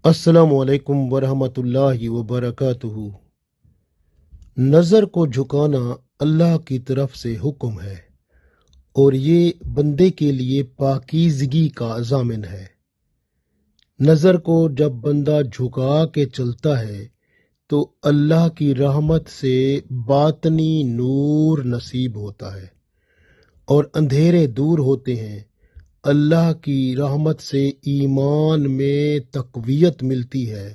السلام علیکم ورحمۃ اللہ وبرکاتہ۔ نظر کو جھکانا اللہ کی طرف سے حکم ہے اور یہ بندے کے لیے پاکیزگی کا ضامن ہے۔ نظر کو جب بندہ جھکا کے چلتا ہے تو اللہ کی رحمت سے باطنی نور نصیب ہوتا ہے اور اندھیرے دور ہوتے ہیں۔ اللہ کی رحمت سے ایمان میں تقویت ملتی ہے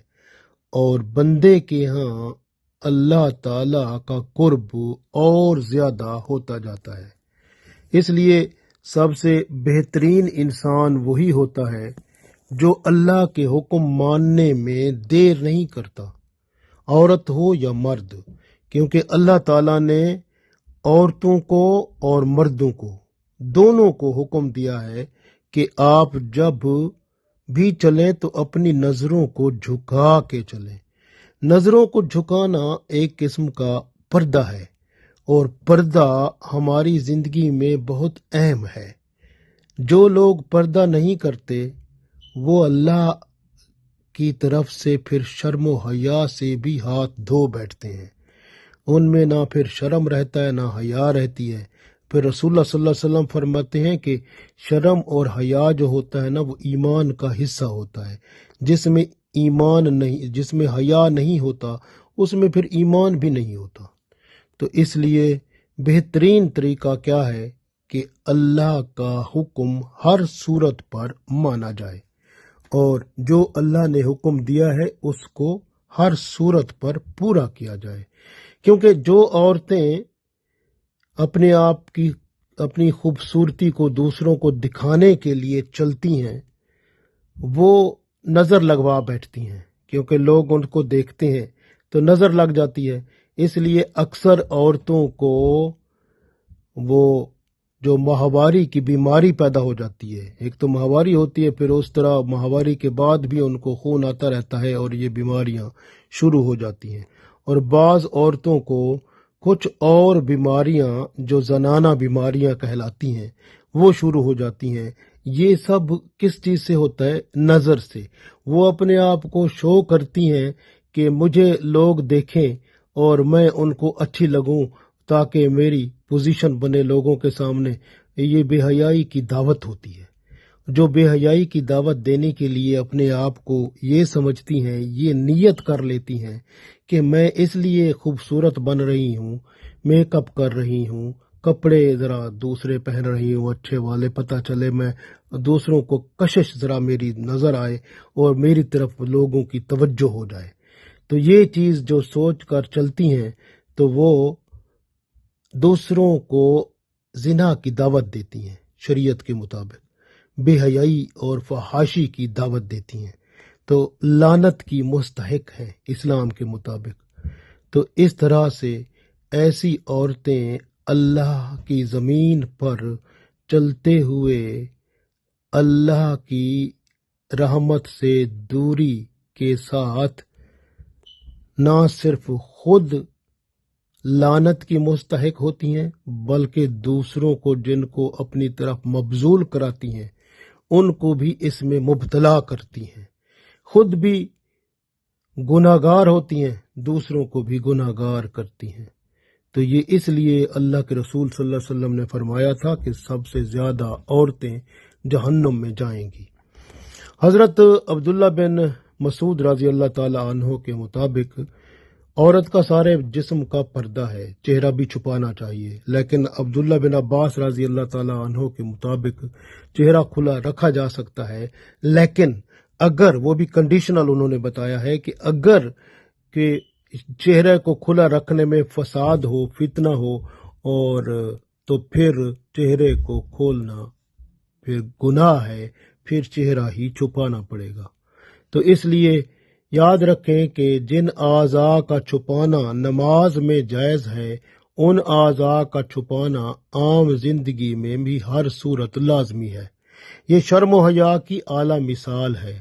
اور بندے کے ہاں اللہ تعالی کا قرب اور زیادہ ہوتا جاتا ہے۔ اس لیے سب سے بہترین انسان وہی ہوتا ہے جو اللہ کے حکم ماننے میں دیر نہیں کرتا، عورت ہو یا مرد، کیونکہ اللہ تعالیٰ نے عورتوں کو اور مردوں کو دونوں کو حکم دیا ہے کہ آپ جب بھی چلیں تو اپنی نظروں کو جھکا کے چلیں۔ نظروں کو جھکانا ایک قسم کا پردہ ہے اور پردہ ہماری زندگی میں بہت اہم ہے۔ جو لوگ پردہ نہیں کرتے وہ اللہ کی طرف سے پھر شرم و حیا سے بھی ہاتھ دھو بیٹھتے ہیں۔ ان میں نہ پھر شرم رہتا ہے نہ حیا رہتی ہے۔ پھر رسول اللہ صلی اللہ علیہ وسلم فرماتے ہیں کہ شرم اور حیا جو ہوتا ہے نا وہ ایمان کا حصہ ہوتا ہے۔ جس میں ایمان نہیں، جس میں حیا نہیں ہوتا اس میں پھر ایمان بھی نہیں ہوتا۔ تو اس لیے بہترین طریقہ کیا ہے کہ اللہ کا حکم ہر صورت پر مانا جائے اور جو اللہ نے حکم دیا ہے اس کو ہر صورت پر پورا کیا جائے، کیونکہ جو عورتیں اپنے آپ کی اپنی خوبصورتی کو دوسروں کو دکھانے کے لیے چلتی ہیں وہ نظر لگوا بیٹھتی ہیں، کیونکہ لوگ ان کو دیکھتے ہیں تو نظر لگ جاتی ہے۔ اس لیے اکثر عورتوں کو وہ جو ماہواری کی بیماری پیدا ہو جاتی ہے، ایک تو ماہواری ہوتی ہے، پھر اس طرح ماہواری کے بعد بھی ان کو خون آتا رہتا ہے اور یہ بیماریاں شروع ہو جاتی ہیں۔ اور بعض عورتوں کو کچھ اور بیماریاں جو زنانہ بیماریاں کہلاتی ہیں وہ شروع ہو جاتی ہیں۔ یہ سب کس چیز سے ہوتا ہے؟ نظر سے۔ وہ اپنے آپ کو شو کرتی ہیں کہ مجھے لوگ دیکھیں اور میں ان کو اچھی لگوں تاکہ میری پوزیشن بنے لوگوں کے سامنے۔ یہ بے حیائی کی دعوت ہوتی ہے۔ جو بے حیائی کی دعوت دینے کے لیے اپنے آپ کو یہ سمجھتی ہیں، یہ نیت کر لیتی ہیں کہ میں اس لیے خوبصورت بن رہی ہوں، میک اپ کر رہی ہوں، کپڑے ذرا دوسرے پہن رہی ہوں اچھے والے، پتہ چلے میں دوسروں کو کشش ذرا میری نظر آئے اور میری طرف لوگوں کی توجہ ہو جائے۔ تو یہ چیز جو سوچ کر چلتی ہیں تو وہ دوسروں کو زنا کی دعوت دیتی ہیں، شریعت کے مطابق بے حیائی اور فحاشی کی دعوت دیتی ہیں، تو لعنت کی مستحق ہیں اسلام کے مطابق۔ تو اس طرح سے ایسی عورتیں اللہ کی زمین پر چلتے ہوئے اللہ کی رحمت سے دوری کے ساتھ نہ صرف خود لعنت کی مستحق ہوتی ہیں بلکہ دوسروں کو جن کو اپنی طرف مبذول کراتی ہیں ان کو بھی اس میں مبتلا کرتی ہیں، خود بھی گناہ گار ہوتی ہیں، دوسروں کو بھی گناہ گار کرتی ہیں۔ تو یہ اس لیے اللہ کے رسول صلی اللہ علیہ وسلم نے فرمایا تھا کہ سب سے زیادہ عورتیں جہنم میں جائیں گی۔ حضرت عبداللہ بن مسعود رضی اللہ تعالی عنہ کے مطابق عورت کا سارے جسم کا پردہ ہے، چہرہ بھی چھپانا چاہیے، لیکن عبداللہ بن عباس رضی اللہ تعالی عنہ کے مطابق چہرہ کھلا رکھا جا سکتا ہے، لیکن اگر وہ بھی کنڈیشنل انہوں نے بتایا ہے کہ اگر کہ چہرے کو کھلا رکھنے میں فساد ہو، فتنہ ہو، اور تو پھر چہرے کو کھولنا پھر گناہ ہے، پھر چہرہ ہی چھپانا پڑے گا۔ تو اس لیے یاد رکھیں کہ جن اعضاء کا چھپانا نماز میں جائز ہے ان اعضاء کا چھپانا عام زندگی میں بھی ہر صورت لازمی ہے۔ یہ شرم و حیا کی اعلیٰ مثال ہے۔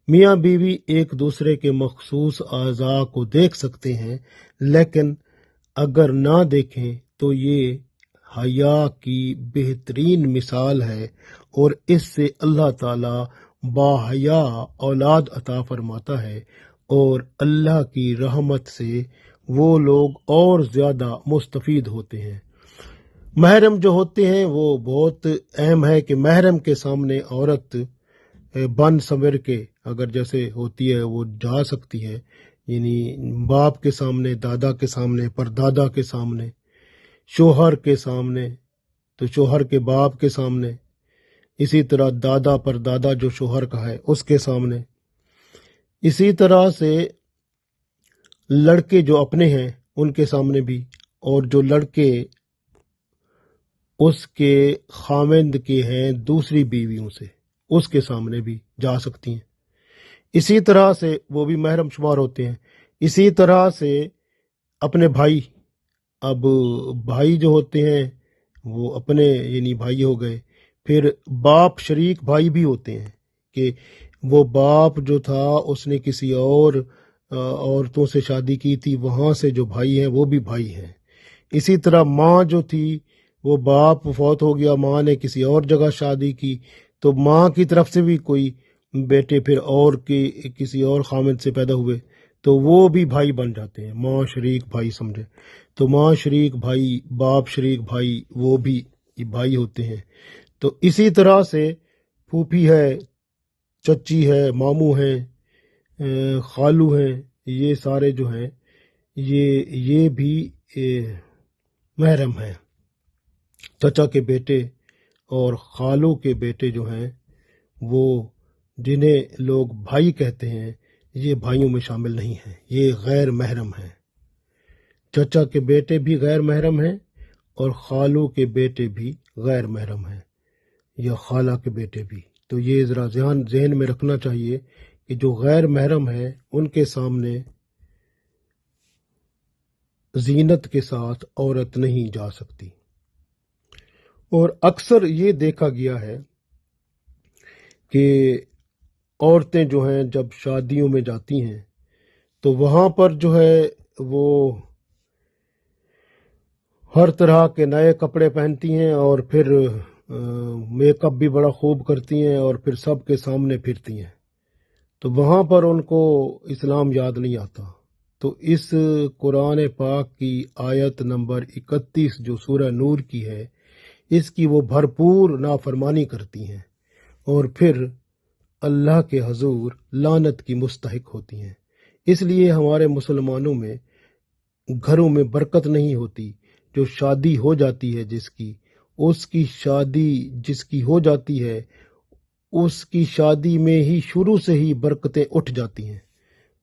میاں بیوی ایک دوسرے کے مخصوص اعضاء کو دیکھ سکتے ہیں، لیکن اگر نہ دیکھیں تو یہ حیا کی بہترین مثال ہے اور اس سے اللہ تعالیٰ باحیا اولاد عطا فرماتا ہے، اور اللہ کی رحمت سے وہ لوگ اور زیادہ مستفید ہوتے ہیں۔ محرم جو ہوتے ہیں وہ بہت اہم ہے کہ محرم کے سامنے عورت بن سنور کے اگر جیسے ہوتی ہے وہ جا سکتی ہے، یعنی باپ کے سامنے، دادا کے سامنے، پردادا کے سامنے، شوہر کے سامنے تو شوہر کے باپ کے سامنے، اسی طرح دادا پردادا جو شوہر کا ہے اس کے سامنے، اسی طرح سے لڑکے جو اپنے ہیں ان کے سامنے بھی، اور جو لڑکے اس کے خاوند کے ہیں دوسری بیویوں سے اس کے سامنے بھی جا سکتی ہیں۔ اسی طرح سے وہ بھی محرم شمار ہوتے ہیں۔ اسی طرح سے اپنے بھائی، اب بھائی جو ہوتے ہیں وہ اپنے یعنی بھائی ہو گئے، پھر باپ شریک بھائی بھی ہوتے ہیں کہ وہ باپ جو تھا اس نے کسی اور عورتوں سے شادی کی تھی، وہاں سے جو بھائی ہیں وہ بھی بھائی ہیں۔ اسی طرح ماں جو تھی وہ باپ فوت ہو گیا، ماں نے کسی اور جگہ شادی کی تو ماں کی طرف سے بھی کوئی بیٹے پھر اور کسی اور خامد سے پیدا ہوئے تو وہ بھی بھائی بن جاتے ہیں، ماں شریک بھائی سمجھے، تو ماں شریک بھائی، باپ شریک بھائی، وہ بھی بھائی ہوتے ہیں۔ تو اسی طرح سے پھوپھی ہے، چچی ہے، ماموں ہیں، خالو ہیں، یہ سارے جو ہیں یہ بھی محرم ہیں۔ چچا کے بیٹے اور خالو کے بیٹے جو ہیں وہ جنہیں لوگ بھائی کہتے ہیں یہ بھائیوں میں شامل نہیں ہیں، یہ غیر محرم ہیں۔ چچا کے بیٹے بھی غیر محرم ہیں اور خالو کے بیٹے بھی غیر محرم ہیں، یا خالہ کے بیٹے بھی۔ تو یہ ذرا ذہن میں رکھنا چاہیے کہ جو غیر محرم ہیں ان کے سامنے زینت کے ساتھ عورت نہیں جا سکتی۔ اور اکثر یہ دیکھا گیا ہے کہ عورتیں جو ہیں جب شادیوں میں جاتی ہیں تو وہاں پر جو ہے وہ ہر طرح کے نئے کپڑے پہنتی ہیں اور پھر میک اپ بھی بڑا خوب کرتی ہیں اور پھر سب کے سامنے پھرتی ہیں، تو وہاں پر ان کو اسلام یاد نہیں آتا۔ تو اس قرآن پاک کی آیت نمبر 31 جو سورہ نور کی ہے، اس کی وہ بھرپور نافرمانی کرتی ہیں اور پھر اللہ کے حضور لعنت کی مستحق ہوتی ہیں۔ اس لیے ہمارے مسلمانوں میں گھروں میں برکت نہیں ہوتی۔ جو شادی ہو جاتی ہے اس کی شادی جس کی ہو جاتی ہے اس کی شادی میں ہی شروع سے ہی برکتیں اٹھ جاتی ہیں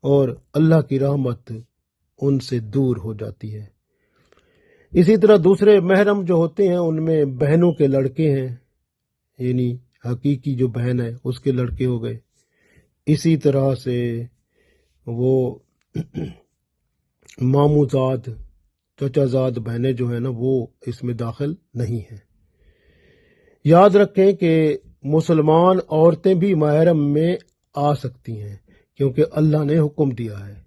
اور اللہ کی رحمت ان سے دور ہو جاتی ہے۔ اسی طرح دوسرے محرم جو ہوتے ہیں ان میں بہنوں کے لڑکے ہیں، یعنی حقیقی جو بہن ہے اس کے لڑکے ہو گئے۔ اسی طرح سے وہ ماموں زاد، چچا زاد بہنیں جو ہیں نا وہ اس میں داخل نہیں ہیں۔ یاد رکھیں کہ مسلمان عورتیں بھی محرم میں آ سکتی ہیں کیونکہ اللہ نے حکم دیا ہے،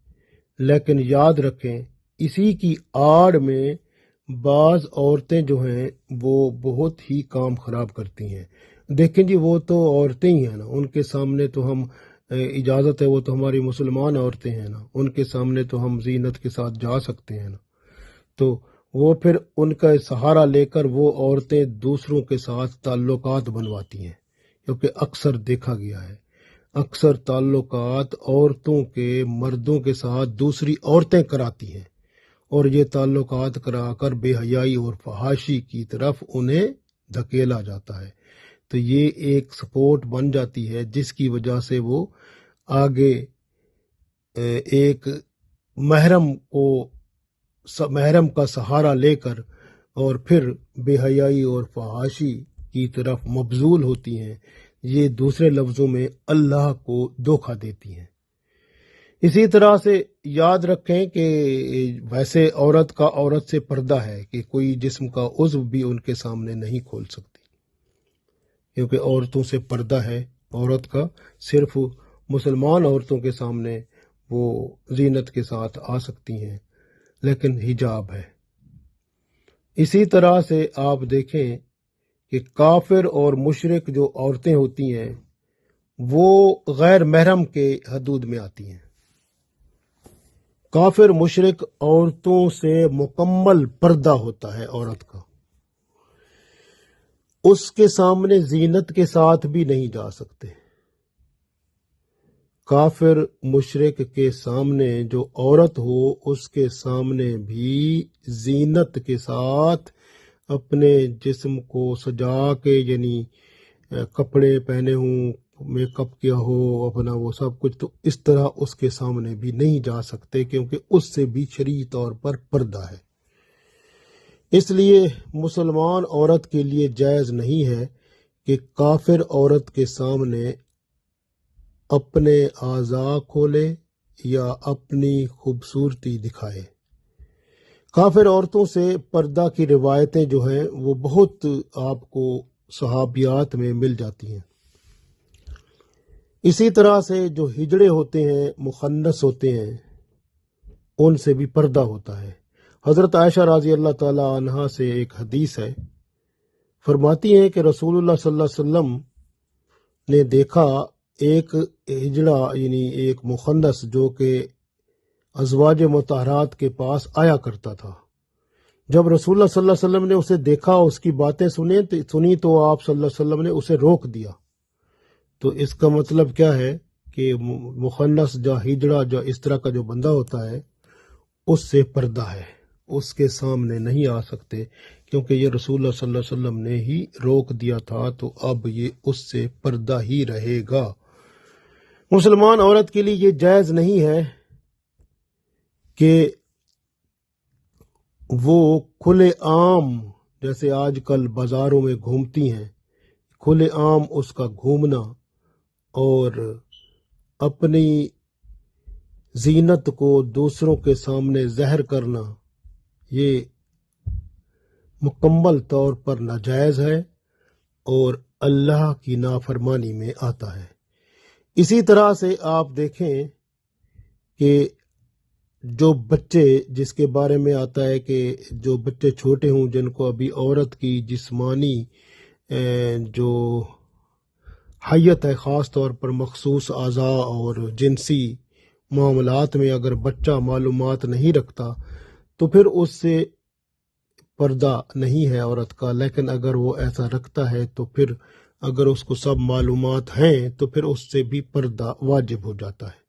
لیکن یاد رکھیں اسی کی آڑ میں بعض عورتیں جو ہیں وہ بہت ہی کام خراب کرتی ہیں۔ دیکھیں جی وہ تو عورتیں ہی ہیں نا، ان کے سامنے تو ہم اجازت ہے، وہ تو ہماری مسلمان عورتیں ہیں نا، ان کے سامنے تو ہم زینت کے ساتھ جا سکتے ہیں نا، تو وہ پھر ان کا سہارا لے کر وہ عورتیں دوسروں کے ساتھ تعلقات بنواتی ہیں، کیونکہ اکثر دیکھا گیا ہے اکثر تعلقات عورتوں کے مردوں کے ساتھ دوسری عورتیں کراتی ہیں اور یہ تعلقات کرا کر بے حیائی اور فحاشی کی طرف انہیں دھکیلا جاتا ہے۔ تو یہ ایک سپورٹ بن جاتی ہے جس کی وجہ سے وہ آگے ایک محرم کا سہارا لے کر اور پھر بے حیائی اور فحاشی کی طرف مبذول ہوتی ہیں، یہ دوسرے لفظوں میں اللہ کو دھوکہ دیتی ہیں۔ اسی طرح سے یاد رکھیں کہ ویسے عورت کا عورت سے پردہ ہے کہ کوئی جسم کا عضو بھی ان کے سامنے نہیں کھول سکتی، کیونکہ عورتوں سے پردہ ہے عورت کا، صرف مسلمان عورتوں کے سامنے وہ زینت کے ساتھ آ سکتی ہیں لیکن حجاب ہے۔ اسی طرح سے آپ دیکھیں کہ کافر اور مشرک جو عورتیں ہوتی ہیں وہ غیر محرم کے حدود میں آتی ہیں۔ کافر مشرک عورتوں سے مکمل پردہ ہوتا ہے عورت کا، اس کے سامنے زینت کے ساتھ بھی نہیں جا سکتے۔ کافر مشرک کے سامنے جو عورت ہو اس کے سامنے بھی زینت کے ساتھ اپنے جسم کو سجا کے، یعنی کپڑے پہنے ہوں، میک اپ کیا ہو اپنا، وہ سب کچھ، تو اس طرح اس کے سامنے بھی نہیں جا سکتے، کیونکہ اس سے بھی شرعی طور پر پردہ ہے۔ اس لیے مسلمان عورت کے لیے جائز نہیں ہے کہ کافر عورت کے سامنے اپنے اعضاء کھولے یا اپنی خوبصورتی دکھائے۔ کافر عورتوں سے پردہ کی روایتیں جو ہیں وہ بہت آپ کو صحابیات میں مل جاتی ہیں۔ اسی طرح سے جو ہجڑے ہوتے ہیں، مخنث ہوتے ہیں، ان سے بھی پردہ ہوتا ہے۔ حضرت عائشہ رضی اللہ تعالی عنہا سے ایک حدیث ہے، فرماتی ہیں کہ رسول اللہ صلی اللہ علیہ وسلم نے دیکھا ایک ہجڑا، یعنی ایک مخنث جو کہ ازواج مطہرات کے پاس آیا کرتا تھا۔ جب رسول اللہ صلی اللہ علیہ وسلم نے اسے دیکھا، اس کی باتیں سنی تو آپ صلی اللہ علیہ وسلم نے اسے روک دیا۔ تو اس کا مطلب کیا ہے کہ مخنث جو ہجڑا، جو اس طرح کا جو بندہ ہوتا ہے، اس سے پردہ ہے، اس کے سامنے نہیں آ سکتے، کیونکہ یہ رسول اللہ صلی اللہ علیہ وسلم نے ہی روک دیا تھا، تو اب یہ اس سے پردہ ہی رہے گا۔ مسلمان عورت کے لیے یہ جائز نہیں ہے کہ وہ کھلے عام، جیسے آج کل بازاروں میں گھومتی ہیں، کھلے عام اس کا گھومنا اور اپنی زینت کو دوسروں کے سامنے ظاہر کرنا، یہ مکمل طور پر ناجائز ہے اور اللہ کی نافرمانی میں آتا ہے۔ اسی طرح سے آپ دیکھیں کہ جو بچے، جس کے بارے میں آتا ہے کہ جو بچے چھوٹے ہوں، جن کو ابھی عورت کی جسمانی جو حیت ہے، خاص طور پر مخصوص اعضاء اور جنسی معاملات میں اگر بچہ معلومات نہیں رکھتا تو پھر اس سے پردہ نہیں ہے عورت کا، لیکن اگر وہ ایسا رکھتا ہے تو پھر اگر اس کو سب معلومات ہیں تو پھر اس سے بھی پردہ واجب ہو جاتا ہے۔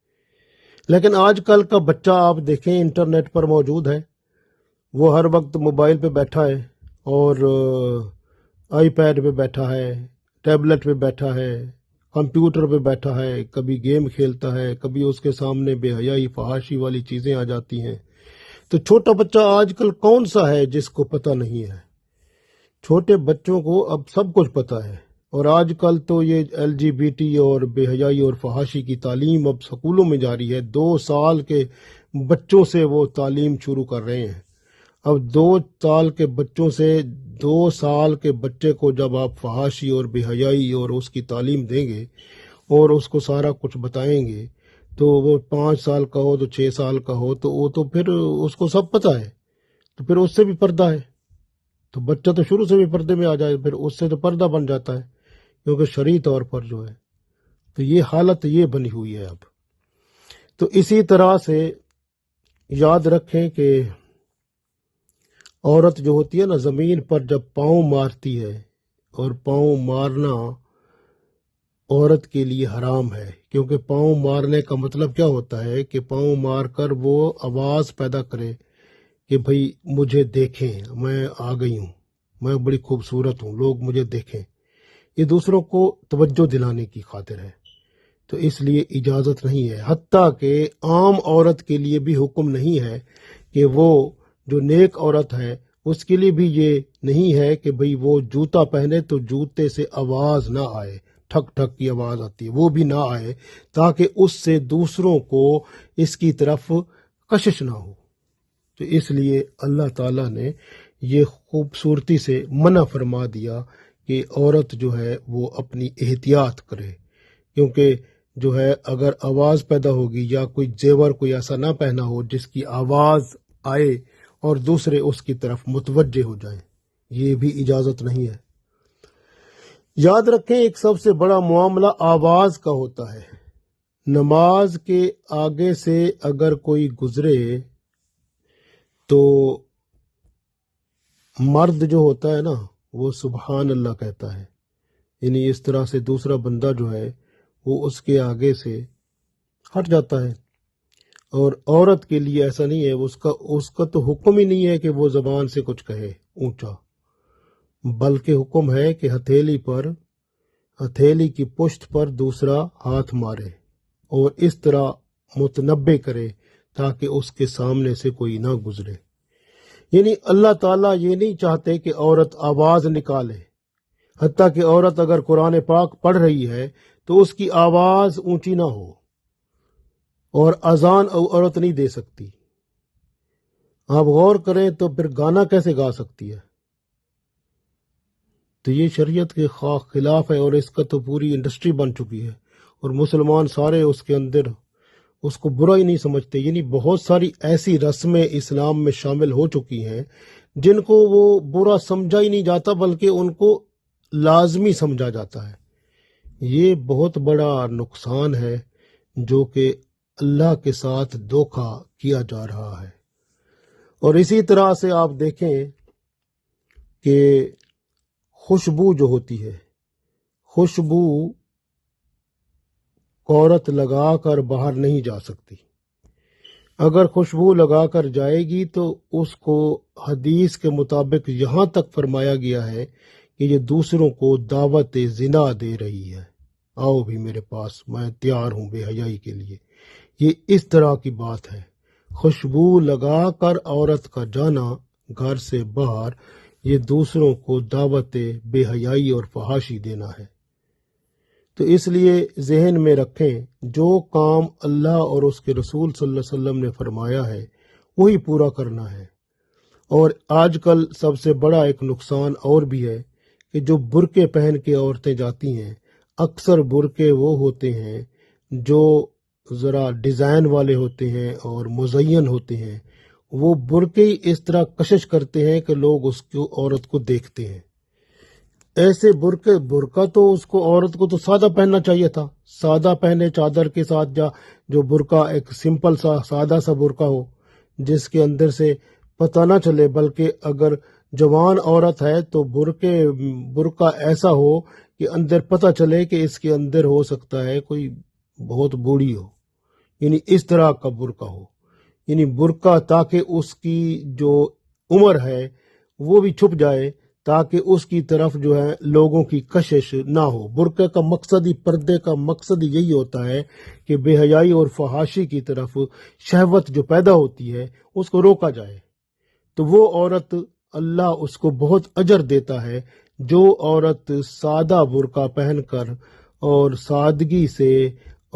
لیکن آج کل کا بچہ آپ دیکھیں انٹرنیٹ پر موجود ہے، وہ ہر وقت موبائل پہ بیٹھا ہے اور آئی پیڈ پہ بیٹھا ہے، ٹیبلٹ پہ بیٹھا ہے، کمپیوٹر پہ بیٹھا ہے، کبھی گیم کھیلتا ہے، کبھی اس کے سامنے بے حیائی فحاشی والی چیزیں آ جاتی ہیں۔ تو چھوٹا بچہ آج کل کون سا ہے جس کو پتہ نہیں ہے؟ چھوٹے بچوں کو اب سب کچھ پتہ ہے، اور آج کل تو یہ LGBT اور بے حیائی اور فحاشی کی تعلیم اب سکولوں میں جاری ہے۔ 2 سال کے بچوں سے وہ تعلیم شروع کر رہے ہیں۔ اب 2 سال کے بچوں سے 2 سال کے بچے کو جب آپ فحاشی اور بے حیائی اور اس کی تعلیم دیں گے اور اس کو سارا کچھ بتائیں گے، تو وہ 5 سال کا ہو تو 6 سال کا ہو تو وہ تو پھر اس کو سب پتہ ہے، تو پھر اس سے بھی پردہ ہے۔ تو بچہ تو شروع سے بھی پردے میں آ جائے، پھر اس سے تو پردہ بن جاتا ہے، کیونکہ شرعی طور پر جو ہے تو یہ حالت یہ بنی ہوئی ہے اب۔ تو اسی طرح سے یاد رکھیں کہ عورت جو ہوتی ہے نا، زمین پر جب پاؤں مارتی ہے، اور پاؤں مارنا عورت کے لیے حرام ہے، کیونکہ پاؤں مارنے کا مطلب کیا ہوتا ہے کہ پاؤں مار کر وہ آواز پیدا کرے کہ بھئی مجھے دیکھیں، میں آ گئی ہوں، میں بڑی خوبصورت ہوں، لوگ مجھے دیکھیں۔ یہ دوسروں کو توجہ دلانے کی خاطر ہے، تو اس لیے اجازت نہیں ہے۔ حتیٰ کہ عام عورت کے لیے بھی حکم نہیں ہے کہ وہ جو نیک عورت ہے اس کے لیے بھی یہ نہیں ہے کہ بھئی وہ جوتا پہنے تو جوتے سے آواز نہ آئے، ٹھک ٹھک کی آواز آتی ہے، وہ بھی نہ آئے، تاکہ اس سے دوسروں کو اس کی طرف کشش نہ ہو۔ تو اس لیے اللہ تعالیٰ نے یہ خوبصورتی سے منع فرما دیا کہ عورت جو ہے وہ اپنی احتیاط کرے، کیونکہ جو ہے اگر آواز پیدا ہوگی یا کوئی زیور کوئی ایسا نہ پہنا ہو جس کی آواز آئے اور دوسرے اس کی طرف متوجہ ہو جائیں، یہ بھی اجازت نہیں ہے۔ یاد رکھیں ایک سب سے بڑا معاملہ آواز کا ہوتا ہے. نماز کے آگے سے اگر کوئی گزرے تو مرد جو ہوتا ہے نا وہ سبحان اللہ کہتا ہے، یعنی اس طرح سے دوسرا بندہ جو ہے وہ اس کے آگے سے ہٹ جاتا ہے. اور عورت کے لیے ایسا نہیں ہے، اس کا تو حکم ہی نہیں ہے کہ وہ زبان سے کچھ کہے اونچا، بلکہ حکم ہے کہ ہتھیلی کی پشت پر دوسرا ہاتھ مارے اور اس طرح متنبع کرے تاکہ اس کے سامنے سے کوئی نہ گزرے. یعنی اللہ تعالیٰ یہ نہیں چاہتے کہ عورت آواز نکالے، حتیٰ کہ عورت اگر قرآن پاک پڑھ رہی ہے تو اس کی آواز اونچی نہ ہو، اور اذان عورت نہیں دے سکتی. آپ غور کریں تو پھر گانا کیسے گا سکتی ہے؟ تو یہ شریعت کے خلاف ہے، اور اس کا تو پوری انڈسٹری بن چکی ہے، اور مسلمان سارے اس کے اندر اس کو برا ہی نہیں سمجھتے. یعنی بہت ساری ایسی رسمیں اسلام میں شامل ہو چکی ہیں جن کو وہ برا سمجھا ہی نہیں جاتا، بلکہ ان کو لازمی سمجھا جاتا ہے. یہ بہت بڑا نقصان ہے جو کہ اللہ کے ساتھ دھوکہ کیا جا رہا ہے. اور اسی طرح سے آپ دیکھیں کہ خوشبو جو ہوتی ہے، خوشبو عورت لگا کر باہر نہیں جا سکتی. اگر خوشبو لگا کر جائے گی تو اس کو حدیث کے مطابق یہاں تک فرمایا گیا ہے کہ یہ دوسروں کو دعوت زنا دے رہی ہے، آؤ بھی میرے پاس، میں تیار ہوں بے حیائی کے لیے. یہ اس طرح کی بات ہے. خوشبو لگا کر عورت کا جانا گھر سے باہر، یہ دوسروں کو دعوت بے حیائی اور فحاشی دینا ہے. تو اس لیے ذہن میں رکھیں، جو کام اللہ اور اس کے رسول صلی اللہ علیہ وسلم نے فرمایا ہے وہی پورا کرنا ہے. اور آج کل سب سے بڑا ایک نقصان اور بھی ہے کہ جو برقعے پہن کے عورتیں جاتی ہیں، اکثر برقعے وہ ہوتے ہیں جو ذرا ڈیزائن والے ہوتے ہیں اور مزین ہوتے ہیں. وہ برقعے اس طرح کشش کرتے ہیں کہ لوگ اس کو عورت کو دیکھتے ہیں. ایسے برقع تو اس کو عورت کو تو سادہ پہننا چاہیے تھا، سادہ پہنے چادر کے ساتھ، جو برقع ایک سمپل سا سادہ سا برقع ہو جس کے اندر سے پتہ نہ چلے، بلکہ اگر جوان عورت ہے تو برقع ایسا ہو کہ اندر پتہ چلے کہ اس کے اندر ہو سکتا ہے کوئی بہت بوڑھی ہو. یعنی اس طرح کا برقع ہو، یعنی برقع تاکہ اس کی جو عمر ہے وہ بھی چھپ جائے، تاکہ اس کی طرف جو ہے لوگوں کی کشش نہ ہو. برقعے کا مقصد ہی، پردے کا مقصد یہی ہوتا ہے کہ بے حیائی اور فحاشی کی طرف شہوت جو پیدا ہوتی ہے اس کو روکا جائے. تو وہ عورت اللہ اس کو بہت اجر دیتا ہے جو عورت سادہ برقع پہن کر اور سادگی سے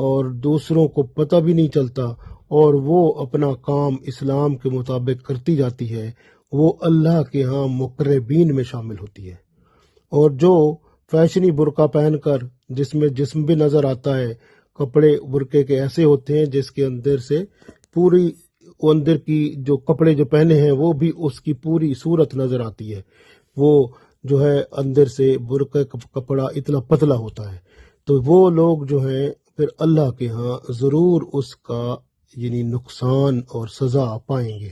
اور دوسروں کو پتہ بھی نہیں چلتا اور وہ اپنا کام اسلام کے مطابق کرتی جاتی ہے، وہ اللہ کے ہاں مقربین میں شامل ہوتی ہے. اور جو فیشنی برقع پہن کر جس میں جسم بھی نظر آتا ہے، کپڑے برقعے کے ایسے ہوتے ہیں جس کے اندر سے پوری اندر کی جو کپڑے جو پہنے ہیں وہ بھی اس کی پوری صورت نظر آتی ہے، وہ جو ہے اندر سے برقعے کا کپڑا اتنا پتلا ہوتا ہے. تو وہ لوگ جو ہیں پھر اللہ کے ہاں ضرور اس کا یعنی نقصان اور سزا پائیں گے.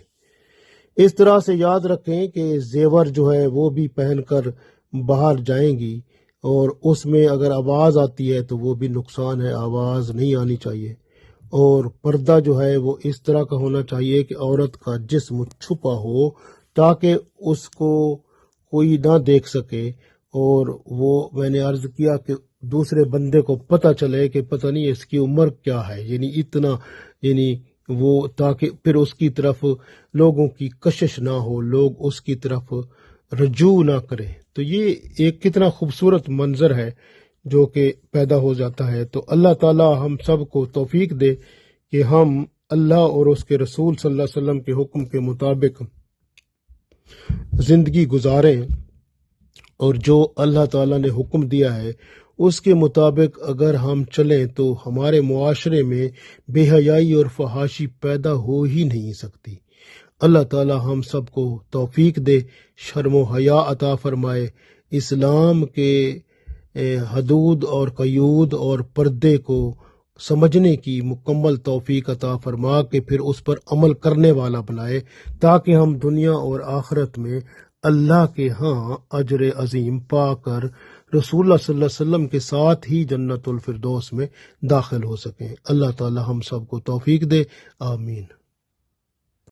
اس طرح سے یاد رکھیں کہ زیور جو ہے وہ بھی پہن کر باہر جائیں گی، اور اس میں اگر آواز آتی ہے تو وہ بھی نقصان ہے، آواز نہیں آنی چاہیے. اور پردہ جو ہے وہ اس طرح کا ہونا چاہیے کہ عورت کا جسم چھپا ہو تاکہ اس کو کوئی نہ دیکھ سکے، اور وہ میں نے عرض کیا کہ دوسرے بندے کو پتہ چلے کہ پتہ نہیں اس کی عمر کیا ہے، یعنی اتنا، یعنی وہ تاکہ پھر اس کی طرف لوگوں کی کشش نہ ہو، لوگ اس کی طرف رجوع نہ کریں. تو یہ ایک کتنا خوبصورت منظر ہے جو کہ پیدا ہو جاتا ہے. تو اللہ تعالی ہم سب کو توفیق دے کہ ہم اللہ اور اس کے رسول صلی اللہ علیہ وسلم کے حکم کے مطابق زندگی گزاریں، اور جو اللہ تعالیٰ نے حکم دیا ہے اس کے مطابق اگر ہم چلیں تو ہمارے معاشرے میں بے حیائی اور فحاشی پیدا ہو ہی نہیں سکتی. اللہ تعالیٰ ہم سب کو توفیق دے، شرم و حیا عطا فرمائے، اسلام کے حدود اور قیود اور پردے کو سمجھنے کی مکمل توفیق عطا فرما کے پھر اس پر عمل کرنے والا بنائے، تاکہ ہم دنیا اور آخرت میں اللہ کے ہاں اجر عظیم پا کر رسول اللہ صلی اللہ علیہ وسلم کے ساتھ ہی جنت الفردوس میں داخل ہو سکیں۔ اللہ تعالی ہم سب کو توفیق دے، آمین۔